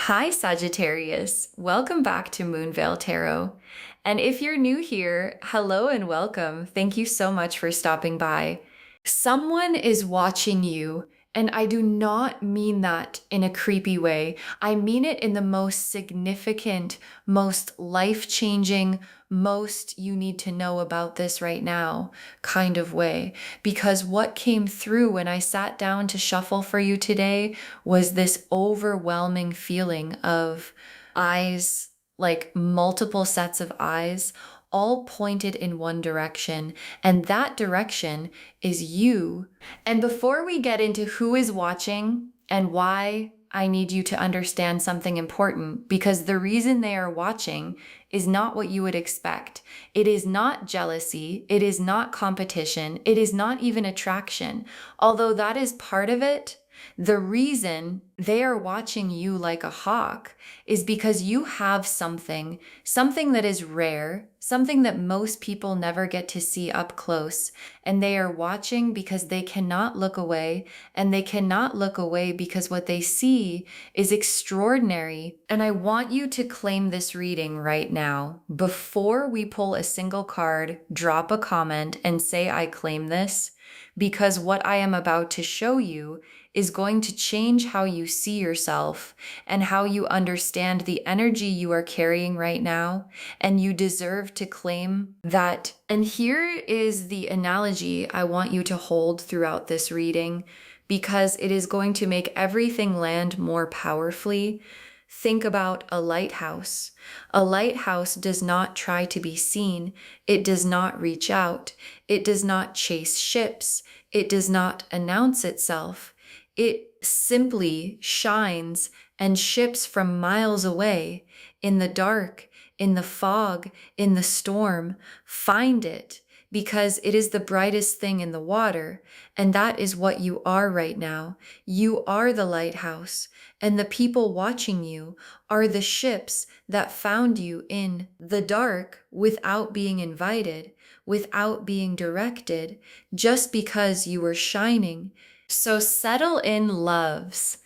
Hi, Sagittarius. Welcome back to Moonveil Tarot. And if you're new here, hello and welcome. Thank you so much for stopping by. Someone is watching you, and I do not mean that in a creepy way. I mean it in the most significant, most life-changing, most you need to know about this right now kind of way. Because what came through when I sat down to shuffle for you today was this overwhelming feeling of eyes, like multiple sets of eyes, all pointed in one direction. And that direction is you. And before we get into who is watching and why, I need you to understand something important, because the reason they are watching is not what you would expect. It is not jealousy. It is not competition. It is not even attraction. Although that is part of it, the reason they are watching you like a hawk is because you have something that is rare, something that most people never get to see up close. And they are watching because they cannot look away. And they cannot look away because what they see is extraordinary. And I want you to claim this reading right now. Before we pull a single card, drop a comment and say, I claim this, because what I am about to show you is going to change how you see yourself and how you understand the energy you are carrying right now. And you deserve to claim that. And here is the analogy I want you to hold throughout this reading, because it is going to make everything land more powerfully. Think about a lighthouse. A lighthouse does not try to be seen. It does not reach out. It does not chase ships. It does not announce itself. It simply shines, and ships from miles away, in the dark, in the fog, in the storm, find it because it is the brightest thing in the water. And that is what you are right now. You are the lighthouse, and the people watching you are the ships that found you in the dark without being invited, without being directed, just because you were shining. So settle in, loves.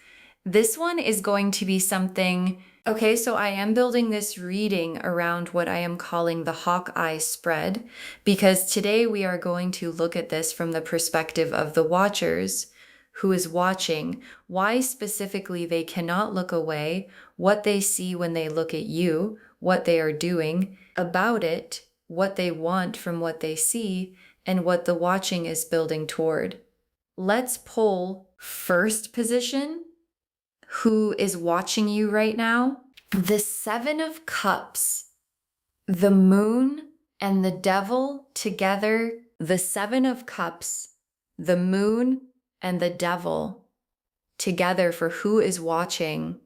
This one is going to be something. Okay, so I am building this reading around what I am calling the Hawkeye spread, because today we are going to look at this from the perspective of the watchers, who is watching, why specifically they cannot look away, what they see when they look at you, what they are doing about it, what they want from what they see, and what the watching is building toward. Let's pull first position. Who is watching you right now? The Seven of Cups, the Moon and the Devil together. The Seven of Cups, the Moon and the Devil together for who is watching.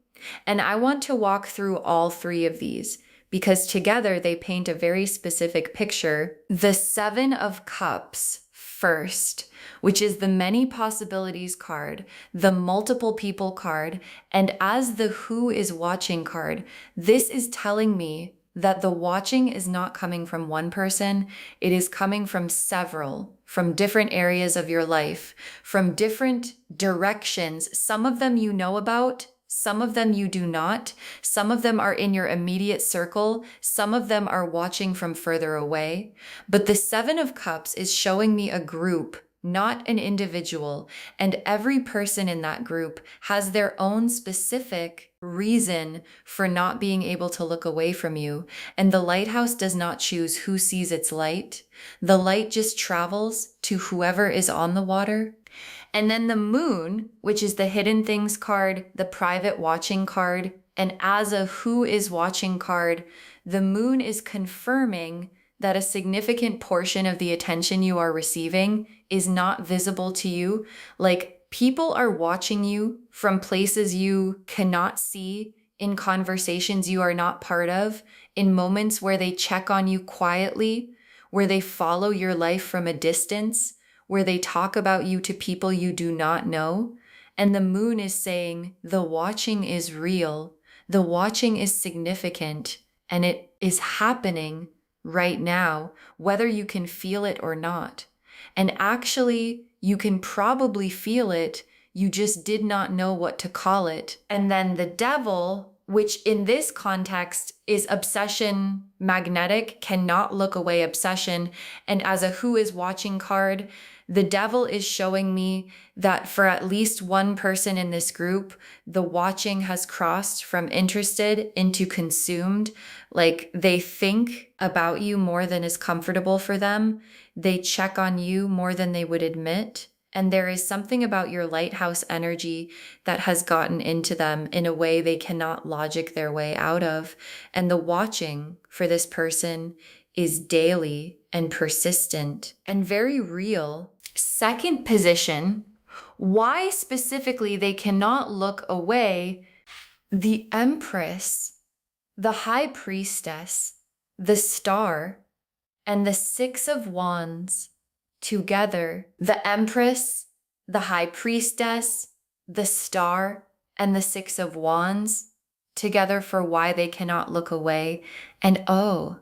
And I want to walk through all three of these because together they paint a very specific picture. The Seven of Cups first, which is the many possibilities card, the multiple people card, and as the who is watching card, this is telling me that the watching is not coming from one person. It is coming from several, from different areas of your life, from different directions. Some of them you know about, some of them you do not. Some of them are in your immediate circle. Some of them are watching from further away. But the Seven of Cups is showing me a group, not an individual. And every person in that group has their own specific reason for not being able to look away from you. And the lighthouse does not choose who sees its light. The light just travels to whoever is on the water. And then the Moon, which is the hidden things card, the private watching card, and as a who is watching card, the Moon is confirming that a significant portion of the attention you are receiving is not visible to you. Like, people are watching you from places you cannot see, in conversations you are not part of, in moments where they check on you quietly, where they follow your life from a distance, where they talk about you to people you do not know. And the Moon is saying the watching is real, the watching is significant, and it is happening right now, whether you can feel it or not. And actually, you can probably feel it, you just did not know what to call it. And then the Devil which in this context is obsession magnetic, cannot look away obsession. And as a who is watching card, the devil is showing me that for at least one person in this group, the watching has crossed from interested into consumed. Like they think about you more than is comfortable for them. They check on you more than they would admit. And there is something about your lighthouse energy that has gotten into them in a way they cannot logic their way out of. And the watching for this person is daily and persistent and very real. Second position, why specifically they cannot look away: the Empress, the High Priestess, the Star, and the Six of Wands together. The Empress, the High Priestess, the Star, and the Six of Wands together for why they cannot look away. And oh,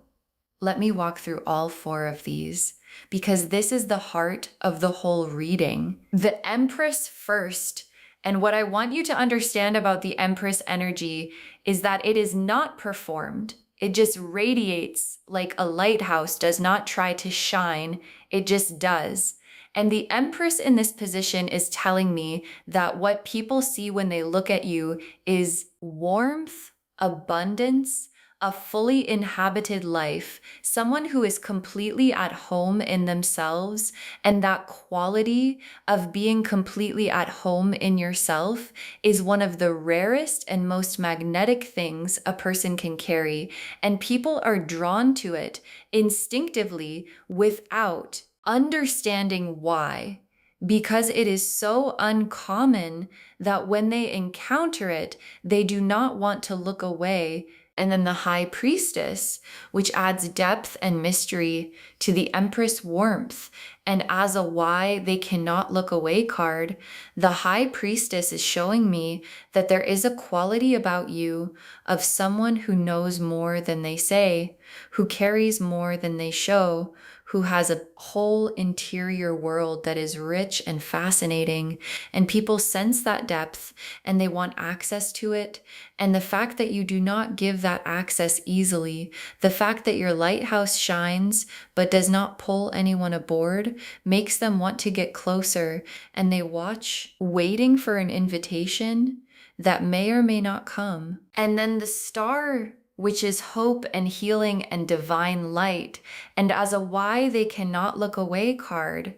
let me walk through all four of these, because this is the heart of the whole reading. The Empress first. And what I want you to understand about the Empress energy is that it is not performed. It just radiates like a lighthouse does not try to shine. It just does. And the Empress in this position is telling me that what people see when they look at you is warmth, abundance, a fully inhabited life, someone who is completely at home in themselves. And that quality of being completely at home in yourself is one of the rarest and most magnetic things a person can carry. And people are drawn to it instinctively without understanding why. Because it is so uncommon that when they encounter it, they do not want to look away. And then the High Priestess, which adds depth and mystery to the Empress warmth. And as a why they cannot look away card, the High Priestess is showing me that there is a quality about you of someone who knows more than they say, who carries more than they show, who has a whole interior world that is rich and fascinating. And people sense that depth and they want access to it. And the fact that you do not give that access easily, the fact that your lighthouse shines but does not pull anyone aboard, makes them want to get closer. And they watch, waiting for an invitation that may or may not come. And then the Star, which is hope and healing and divine light. And as a why they cannot look away card,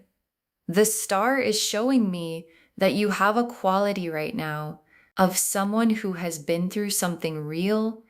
the Star is showing me that you have a quality right now of someone who has been through something real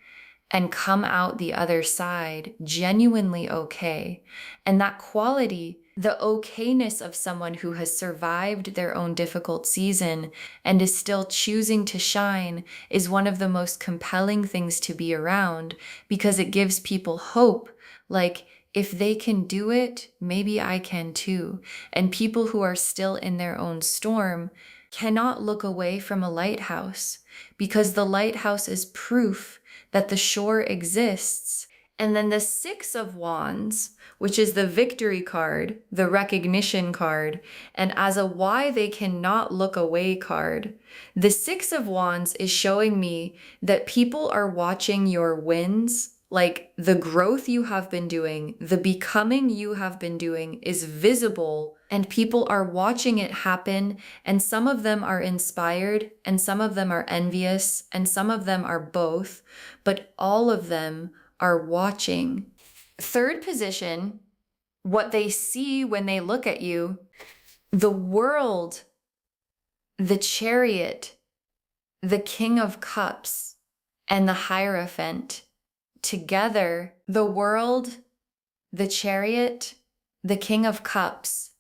and come out the other side genuinely okay. And that quality, the okayness of someone who has survived their own difficult season and is still choosing to shine, is one of the most compelling things to be around, because it gives people hope. Like, if they can do it, maybe I can too. And people who are still in their own storm cannot look away from a lighthouse, because the lighthouse is proof that the shore exists. And then the Six of Wands, which is the victory card, the recognition card, and as a why they cannot look away card. The Six of Wands is showing me that people are watching your wins, like the growth you have been doing, the becoming you have been doing is visible, and people are watching it happen. And some of them are inspired, and some of them are envious, and some of them are both, but all of them are watching. Third position, what they see when they look at you: the World, the Chariot, the King of Cups, and the Hierophant. Together, the World, the Chariot, the King of Cups,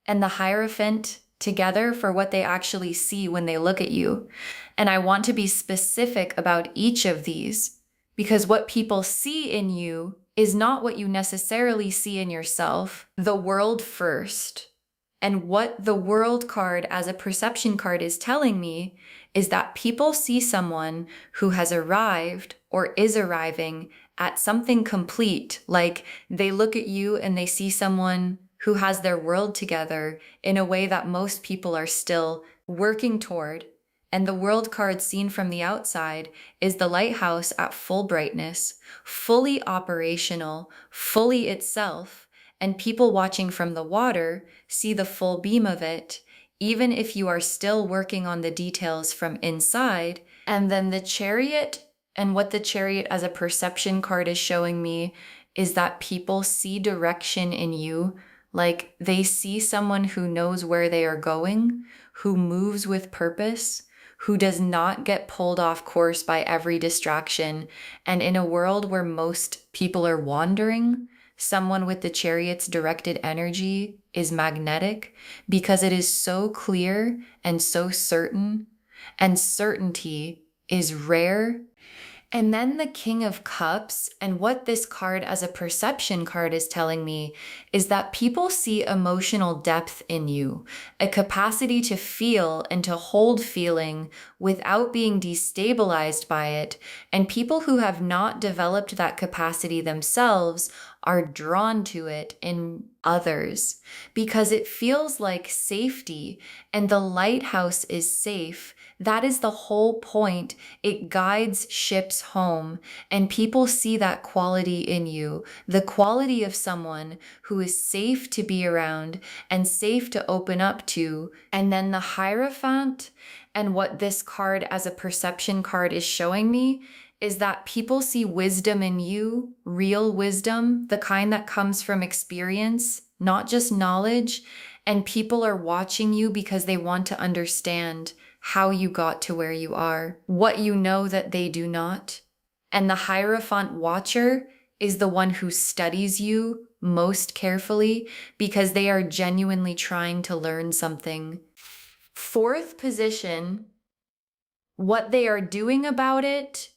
and the Hierophant together for what they actually see when they look at you. And I want to be specific about each of these, because what people see in you is not what you necessarily see in yourself. The World first. And what the World card as a perception card is telling me is that people see someone who has arrived or is arriving at something complete. Like they look at you and they see someone who has their world together in a way that most people are still working toward. And the world card seen from the outside is the lighthouse at full brightness, fully operational, fully itself. And people watching from the water see the full beam of it, even if you are still working on the details from inside. And then the chariot, and what the chariot as a perception card is showing me is that people see direction in you. Like they see someone who knows where they are going, who moves with purpose, who does not get pulled off course by every distraction. And in a world where most people are wandering, someone with the chariot's directed energy is magnetic because it is so clear and so certain, and certainty is rare. And then the King of Cups, and what this card as a perception card is telling me is that people see emotional depth in you, a capacity to feel and to hold feeling without being destabilized by it. And people who have not developed that capacity themselves are drawn to it in others because it feels like safety, and the lighthouse is safe. That is the whole point. It guides ships home, and people see that quality in you, the quality of someone who is safe to be around and safe to open up to. And then the Hierophant, and what this card as a perception card is showing me is that people see wisdom in you, real wisdom, the kind that comes from experience, not just knowledge. And people are watching you because they want to understand how you got to where you are, what you know that they do not. And the Hierophant Watcher is the one who studies you most carefully because they are genuinely trying to learn something. Fourth position, what they are doing about it,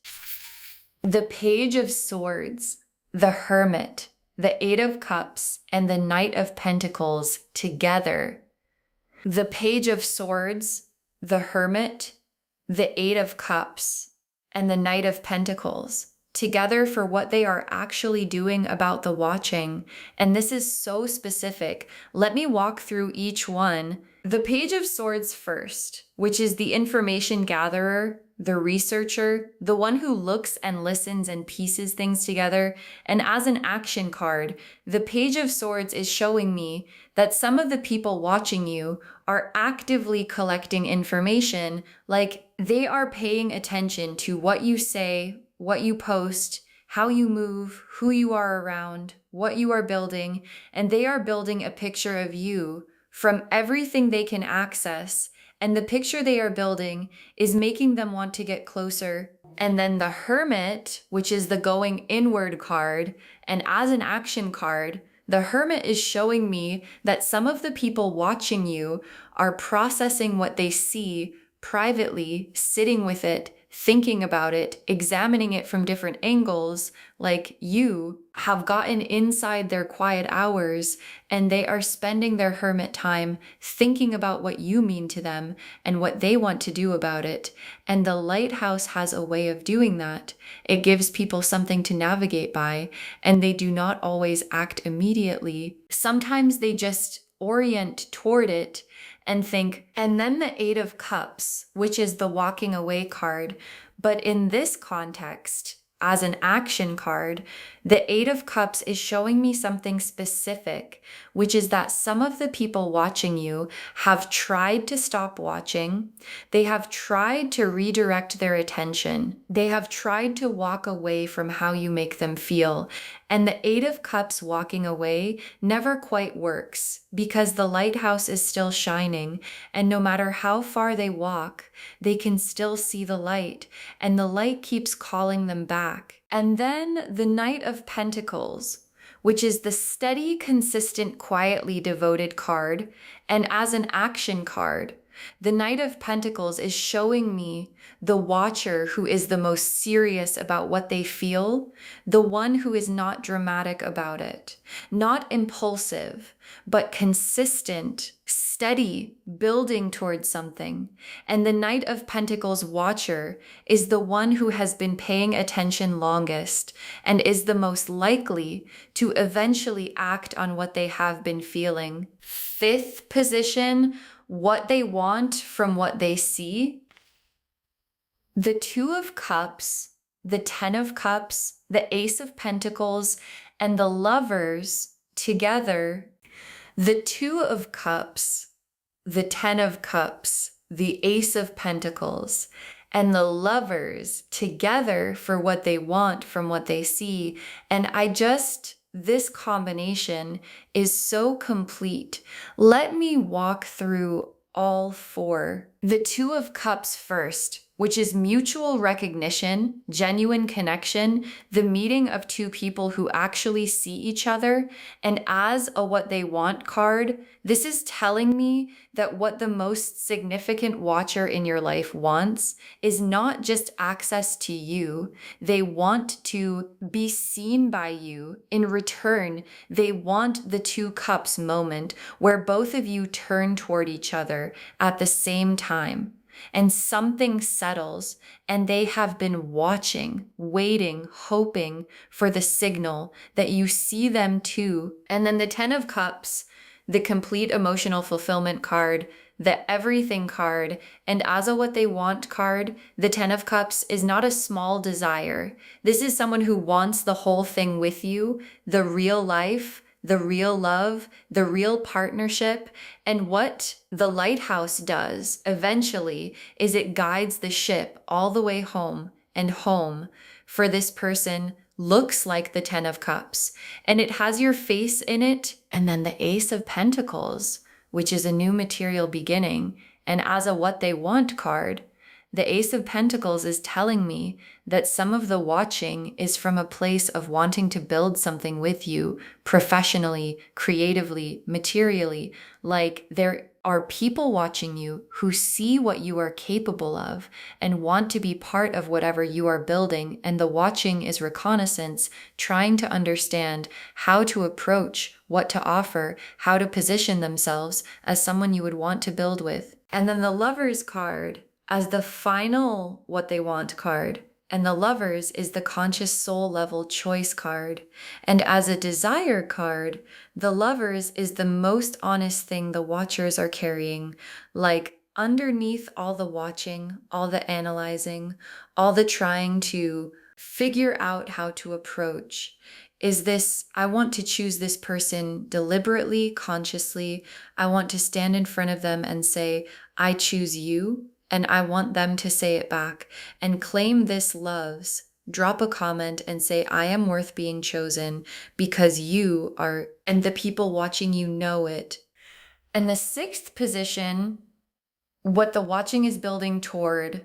the Page of Swords, the Hermit, the Eight of Cups, and the Knight of Pentacles together. The Page of Swords, the Hermit, the Eight of Cups, and the Knight of Pentacles together for what they are actually doing about the watching. And this is so specific. Let me walk through each one. The Page of Swords first, which is the information gatherer, the researcher, the one who looks and listens and pieces things together. And as an action card, the Page of Swords is showing me that some of the people watching you are actively collecting information, like they are paying attention to what you say, what you post, how you move, who you are around, what you are building, and they are building a picture of you from everything they can access. And the picture they are building is making them want to get closer. And then the Hermit, which is the going inward card, and as an action card, the Hermit is showing me that some of the people watching you are processing what they see privately, sitting with it, thinking about it, examining it from different angles, like you have gotten inside their quiet hours and they are spending their hermit time thinking about what you mean to them and what they want to do about it. And the lighthouse has a way of doing that. It gives people something to navigate by, and they do not always act immediately. Sometimes they just orient toward it and think. And then the Eight of Cups, which is the walking away card. But in this context, as an action card, the Eight of Cups is showing me something specific, which is that some of the people watching you have tried to stop watching. They have tried to redirect their attention. They have tried to walk away from how you make them feel. And the Eight of Cups walking away never quite works because the lighthouse is still shining. And no matter how far they walk, they can still see the light. And the light keeps calling them back. And then the Knight of Pentacles, which is the steady, consistent, quietly devoted card. And as an action card, the Knight of Pentacles is showing me the watcher who is the most serious about what they feel, the one who is not dramatic about it, not impulsive, but consistent, steady, building towards something. And the Knight of Pentacles watcher is the one who has been paying attention longest and is the most likely to eventually act on what they have been feeling. Fifth position, what they want from what they see. The Two of Cups, the Ten of Cups, the Ace of Pentacles, and the Lovers together. The Two of Cups, the Ten of Cups, the Ace of Pentacles, and the Lovers together for what they want from what they see. And this combination is so complete. Let me walk through all four. The Two of Cups first, which is mutual recognition, genuine connection, the meeting of two people who actually see each other. And as a what they want card, this is telling me that what the most significant watcher in your life wants is not just access to you. They want to be seen by you. In return, they want the Two Cups moment where both of you turn toward each other at the same time. And something settles, and they have been watching, waiting, hoping for the signal that you see them too. And then the Ten of Cups, the complete emotional fulfillment card, the everything card, and as a what they want card, the Ten of Cups is not a small desire. This is someone who wants the whole thing with you, the real life, the real love, the real partnership. And what the lighthouse does eventually is it guides the ship all the way home, and home for this person looks like the Ten of Cups, and it has your face in it. And then the Ace of Pentacles, which is a new material beginning. And as a what they want card, the Ace of Pentacles is telling me that some of the watching is from a place of wanting to build something with you professionally, creatively, materially. Like there are people watching you who see what you are capable of and want to be part of whatever you are building. And the watching is reconnaissance, trying to understand how to approach, what to offer, how to position themselves as someone you would want to build with. And then the Lovers card as the final what they want card. And the Lovers is the conscious soul level choice card. And as a desire card, the Lovers is the most honest thing the watchers are carrying. Like underneath all the watching, all the analyzing, all the trying to figure out how to approach is this: I want to choose this person deliberately, consciously. I want to stand in front of them and say, I choose you. And I want them to say it back and claim this loves. Drop a comment and say, I am worth being chosen because you are, and the people watching you know it. And the sixth position, what the watching is building toward,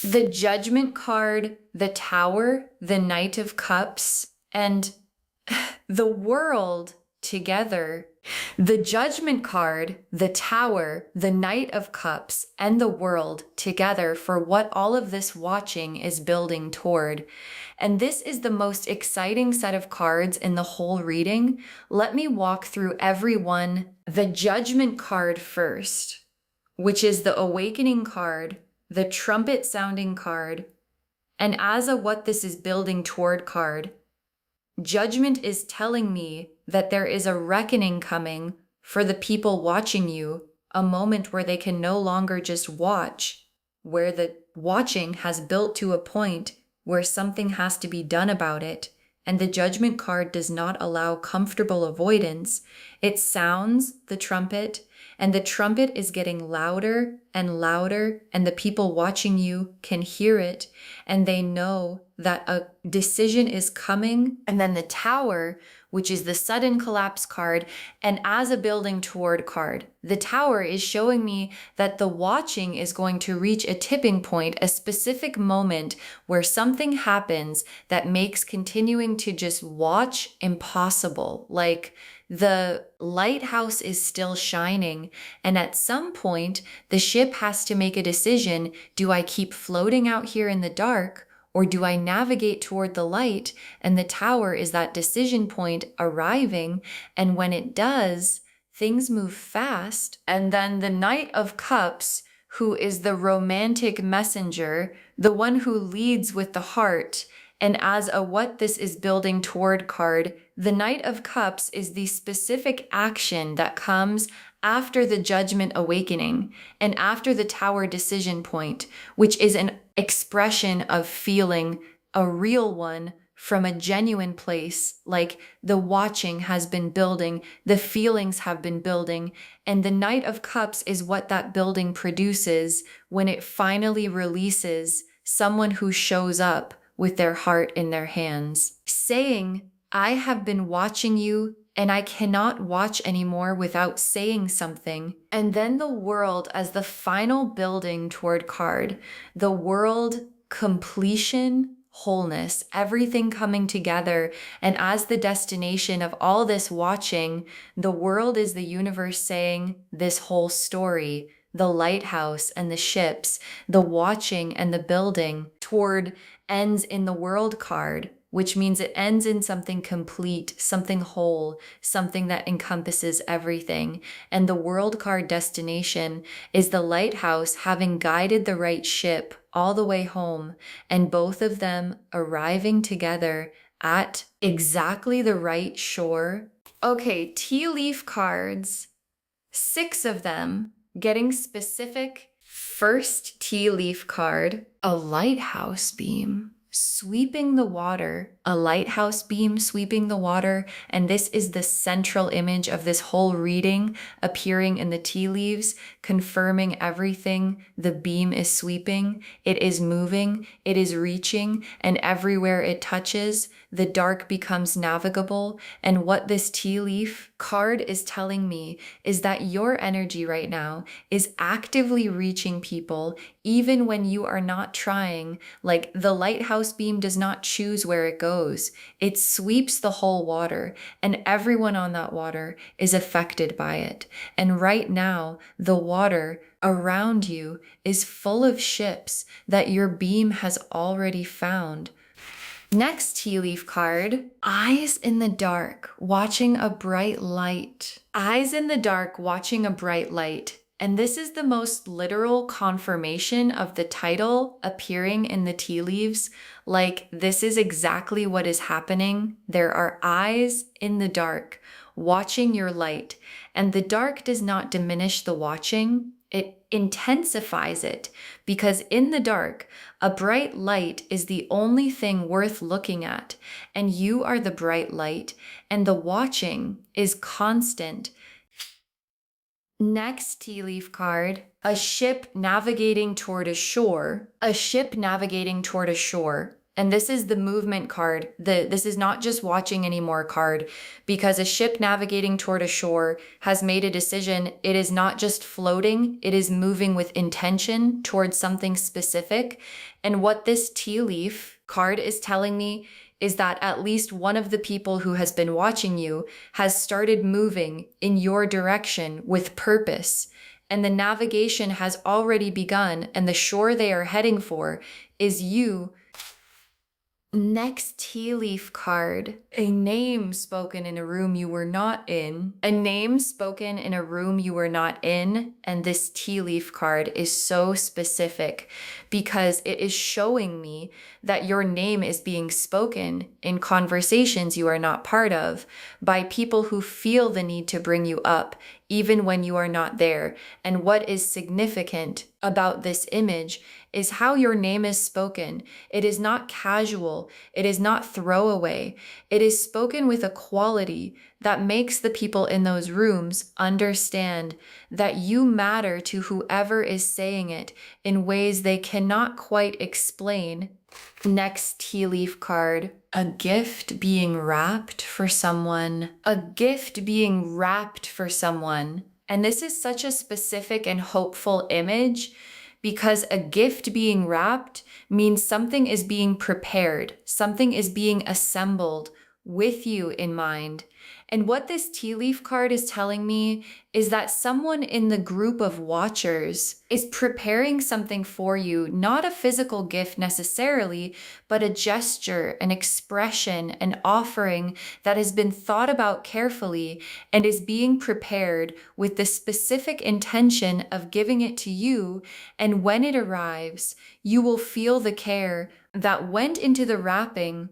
the Judgment card, the Tower, the Knight of Cups, and the World together. The Judgment card, the Tower, the Knight of Cups, and the World together for what all of this watching is building toward. And this is the most exciting set of cards in the whole reading. Let me walk through every one. The Judgment card first, which is the Awakening card, the Trumpet sounding card, and as a what this is building toward card. Judgment is telling me that there is a reckoning coming for the people watching you, a moment where they can no longer just watch, where the watching has built to a point where something has to be done about it. And the Judgment card does not allow comfortable avoidance. It sounds the trumpet, and the trumpet is getting louder and louder, and the people watching you can hear it, and they know that a decision is coming. And then the Tower, which is the sudden collapse card, and as a building toward card, the Tower is showing me that the watching is going to reach a tipping point, a specific moment where something happens that makes continuing to just watch impossible. Like the lighthouse is still shining, and at some point, the ship has to make a decision. Do I keep floating out here in the dark, or do I navigate toward the light? And the Tower is that decision point arriving, and when it does, things move fast. And then the Knight of Cups, who is the romantic messenger, the one who leads with the heart, and as a what this is building toward card, the Knight of Cups is the specific action that comes after the judgment awakening and after the tower decision point, which is an expression of feeling a real one from a genuine place, like the watching has been building, the feelings have been building, and the Knight of Cups is what that building produces when it finally releases someone who shows up with their heart in their hands, saying, I have been watching you and I cannot watch anymore without saying something. And then the world as the final building toward card, the world, completion, wholeness, everything coming together. And as the destination of all this watching, the world is the universe saying this whole story, the lighthouse and the ships, the watching and the building toward ends in the world card, which means it ends in something complete, something whole, something that encompasses everything. And the world card destination is the lighthouse having guided the right ship all the way home, and both of them arriving together at exactly the right shore. Okay, tea leaf cards, 6 of them, getting specific. First tea leaf card, a lighthouse beam sweeping the water, a lighthouse beam sweeping the water. And this is the central image of this whole reading appearing in the tea leaves, confirming everything. The beam is sweeping, it is moving, it is reaching, and everywhere it touches, the dark becomes navigable. And what this tea leaf card is telling me is that your energy right now is actively reaching people, even when you are not trying. Like the lighthouse beam does not choose where it goes. It sweeps the whole water, and everyone on that water is affected by it. And right now, the water around you is full of ships that your beam has already found. Next tea leaf card, eyes in the dark, watching a bright light. Eyes in the dark, watching a bright light. And this is the most literal confirmation of the title appearing in the tea leaves. Like, this is exactly what is happening. There are eyes in the dark, watching your light. And the dark does not diminish the watching. It intensifies it, because in the dark, a bright light is the only thing worth looking at, and you are the bright light, and the watching is constant. Next tea leaf card, a ship navigating toward a shore, a ship navigating toward a shore. And this is the movement card. This is not just watching anymore card, because a ship navigating toward a shore has made a decision. It is not just floating, it is moving with intention towards something specific. And what this tea leaf card is telling me is that at least one of the people who has been watching you has started moving in your direction with purpose. And the navigation has already begun, and the shore they are heading for is you. Next tea leaf card, a name spoken in a room you were not in. A name spoken in a room you were not in. And this tea leaf card is so specific because it is showing me that your name is being spoken in conversations you are not part of by people who feel the need to bring you up even when you are not there. And what is significant about this image is how your name is spoken. It is not casual. It is not throwaway. It is spoken with a quality that makes the people in those rooms understand that you matter to whoever is saying it in ways they cannot quite explain. Next tea leaf card, a gift being wrapped for someone. A gift being wrapped for someone. And this is such a specific and hopeful image, because a gift being wrapped means something is being prepared, something is being assembled with you in mind. And what this tea leaf card is telling me is that someone in the group of watchers is preparing something for you, not a physical gift necessarily, but a gesture, an expression, an offering that has been thought about carefully and is being prepared with the specific intention of giving it to you. And when it arrives, you will feel the care that went into the wrapping.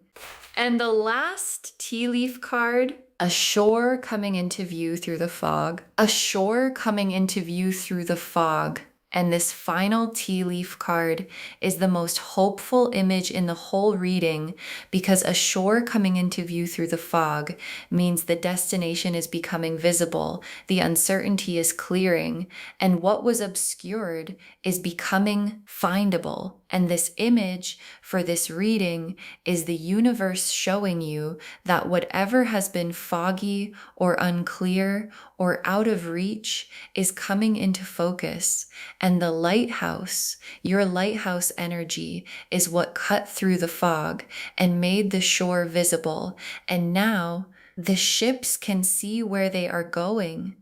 And the last tea leaf card, A shore coming into view through the fog. A shore coming into view through the fog. And this final tea leaf card is the most hopeful image in the whole reading because a shore coming into view through the fog means the destination is becoming visible, the uncertainty is clearing, and what was obscured is becoming findable. And this image for this reading is the universe showing you that whatever has been foggy or unclear or out of reach is coming into focus. And the lighthouse, your lighthouse energy, is what cut through the fog and made the shore visible. And now the ships can see where they are going.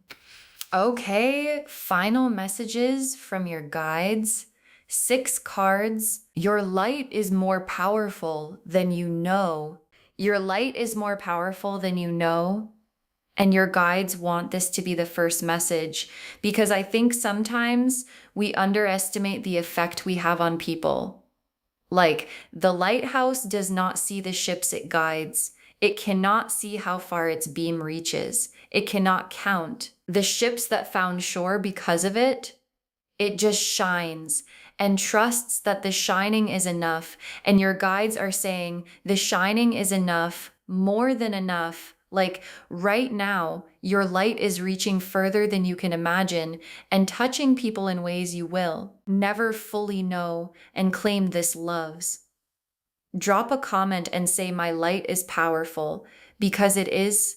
Okay, final messages from your guides. 6 cards. Your light is more powerful than you know. Your light is more powerful than you know. And your guides want this to be the first message because I think sometimes we underestimate the effect we have on people. Like, the lighthouse does not see the ships it guides. It cannot see how far its beam reaches. It cannot count the ships that found shore because of it. It just shines and trusts that the shining is enough. And your guides are saying the shining is enough, more than enough. Like right now, your light is reaching further than you can imagine and touching people in ways you will never fully know and claim this loves. Drop a comment and say, my light is powerful, because it is.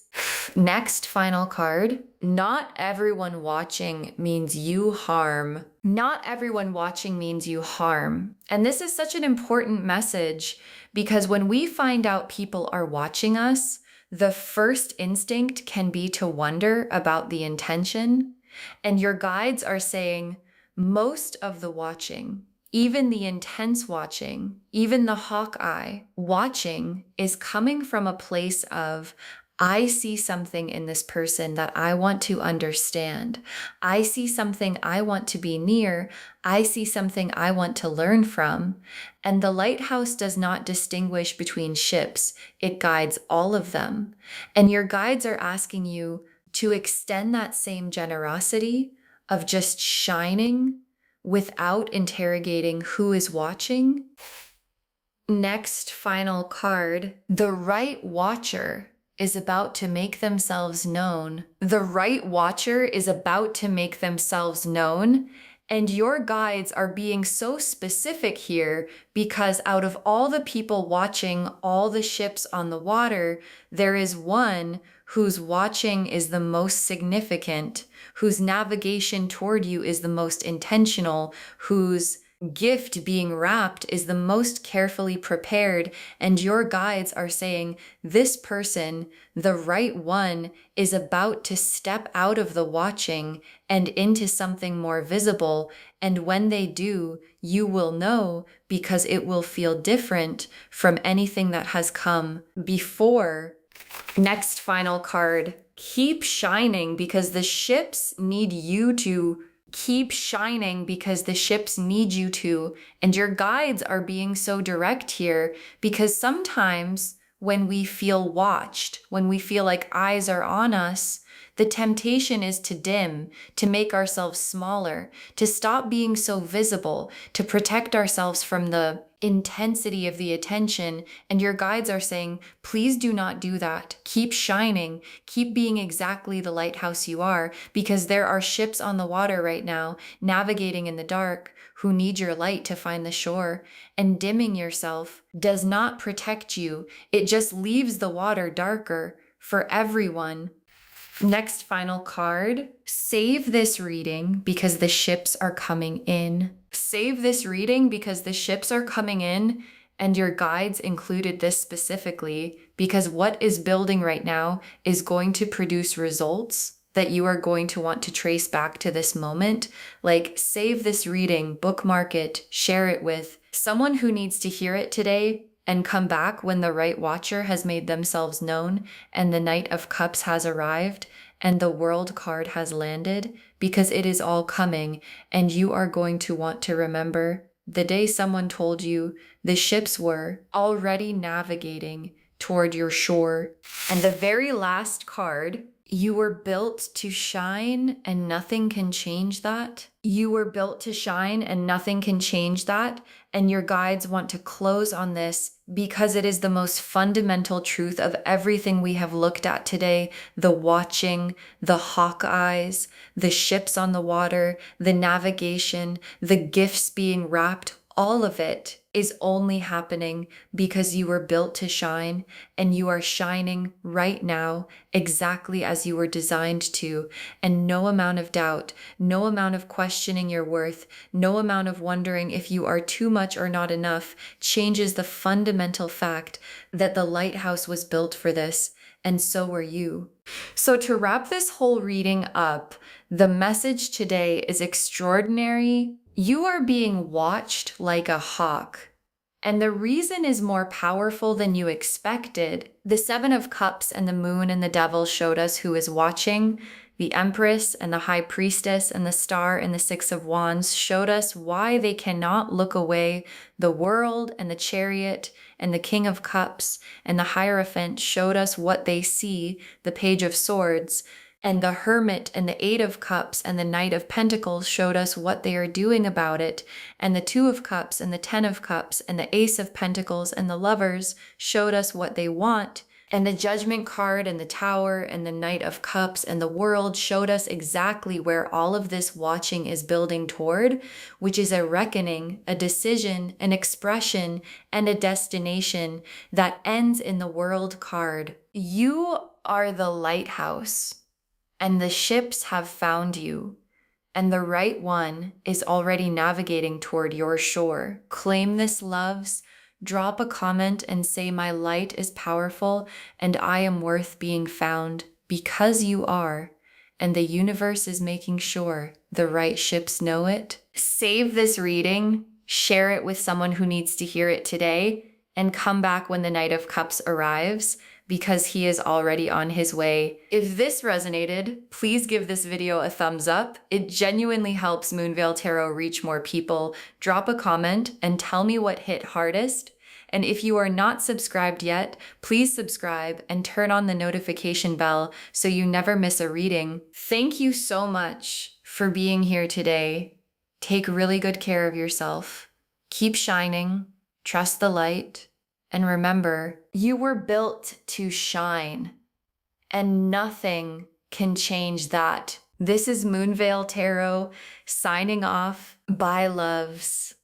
Next, final card. Not everyone watching means you harm. Not everyone watching means you harm. And this is such an important message because when we find out people are watching us, the first instinct can be to wonder about the intention. And your guides are saying most of the watching, even the intense watching, even the hawk eye watching, is coming from a place of, I see something in this person that I want to understand. I see something I want to be near. I see something I want to learn from. And the lighthouse does not distinguish between ships. It guides all of them. And your guides are asking you to extend that same generosity of just shining without interrogating who is watching. Next, final card. The right watcher is about to make themselves known. The right watcher is about to make themselves known. And your guides are being so specific here because out of all the people watching all the ships on the water, there is one whose watching is the most significant, whose navigation toward you is the most intentional, whose gift being wrapped is the most carefully prepared. And your guides are saying this person, the right one, is about to step out of the watching and into something more visible. And when they do, you will know because it will feel different from anything that has come before. Next, final card. Keep shining because the ships need you to keep shining because the ships need you to. And your guides are being so direct here because sometimes when we feel watched, when we feel like eyes are on us, the temptation is to dim, to make ourselves smaller, to stop being so visible, to protect ourselves from the intensity of the attention. And your guides are saying, please do not do that. Keep shining. Keep being exactly the lighthouse you are, because there are ships on the water right now, navigating in the dark, who need your light to find the shore. And dimming yourself does not protect you. It just leaves the water darker for everyone. Next, final card. Save this reading because the ships are coming in. Save this reading because the ships are coming in, and your guides included this specifically because what is building right now is going to produce results that you are going to want to trace back to this moment. Like, save this reading, bookmark it, share it with someone who needs to hear it today, and come back when the right watcher has made themselves known and the Knight of Cups has arrived and the World card has landed, because it is all coming. And you are going to want to remember the day someone told you the ships were already navigating toward your shore. And the very last card, you were built to shine and nothing can change that. You were built to shine and nothing can change that. And your guides want to close on this because it is the most fundamental truth of everything we have looked at today. The watching, the hawk eyes, the ships on the water, the navigation, the gifts being wrapped, all of it is only happening because you were built to shine, and you are shining right now exactly as you were designed to. And no amount of doubt, no amount of questioning your worth, no amount of wondering if you are too much or not enough changes the fundamental fact that the lighthouse was built for this, and so were you. So to wrap this whole reading up, the message today is extraordinary. You are being watched like a hawk. And the reason is more powerful than you expected. The Seven of Cups and the Moon and the Devil showed us who is watching. The Empress and the High Priestess and the Star and the Six of Wands showed us why they cannot look away. The World and the Chariot and the King of Cups and the Hierophant showed us what they see, the Page of Swords. And the Hermit and the Eight of Cups and the Knight of Pentacles showed us what they are doing about it. And the Two of Cups and the Ten of Cups and the Ace of Pentacles and the Lovers showed us what they want. And the Judgment card and the Tower and the Knight of Cups and the World showed us exactly where all of this watching is building toward, which is a reckoning, a decision, an expression, and a destination that ends in the World card. You are the lighthouse. And the ships have found you, and the right one is already navigating toward your shore. Claim this, loves. Drop a comment and say, my light is powerful and I am worth being found, because you are. And the universe is making sure the right ships know it. Save this reading, share it with someone who needs to hear it today, and come back when the Knight of Cups arrives, because he is already on his way. If this resonated, please give this video a thumbs up. It genuinely helps Moonveil Tarot reach more people. Drop a comment and tell me what hit hardest. And if you are not subscribed yet, please subscribe and turn on the notification bell so you never miss a reading. Thank you so much for being here today. Take really good care of yourself. Keep shining, trust the light, and remember, you were built to shine, and nothing can change that. This is Moonveil Tarot signing off. Bye, loves.